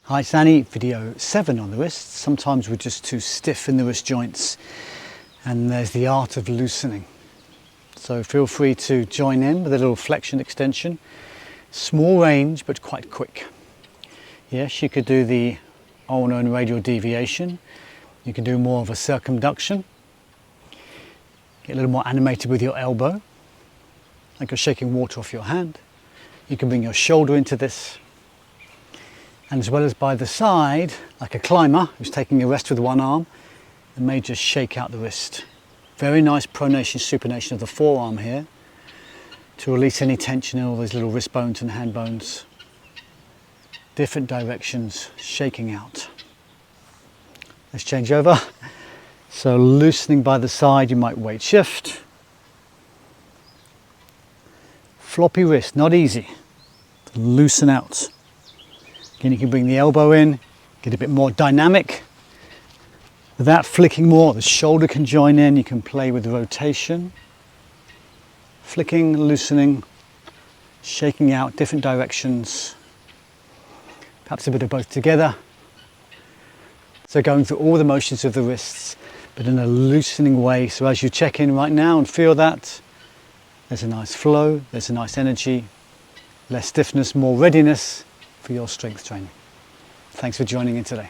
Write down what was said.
Hi, it's Danny, video 7 on the wrists. Sometimes we're just too stiff in the wrist joints, and there's the art of loosening. So feel free to join in with a little flexion extension. Small range, but quite quick. Yes, you could do the ulnar and radial deviation. You can do more of a circumduction. Get a little more animated with your elbow, like you're shaking water off your hand. You can bring your shoulder into this. And as well as by the side, like a climber who's taking a rest with one arm, and may just shake out the wrist. Very nice pronation, supination of the forearm here to release any tension in all those little wrist bones and hand bones. Different directions, shaking out. Let's change over. So loosening by the side, you might weight shift. Floppy wrist, not easy. Loosen out. Again, you can bring the elbow in, get a bit more dynamic. Without flicking more, the shoulder can join in. You can play with rotation. Flicking, loosening, shaking out, different directions. Perhaps a bit of both together. So going through all the motions of the wrists, but in a loosening way. So as you check in right now and feel that, there's a nice flow, there's a nice energy, less stiffness, more readiness for your strength training. Thanks for joining in today.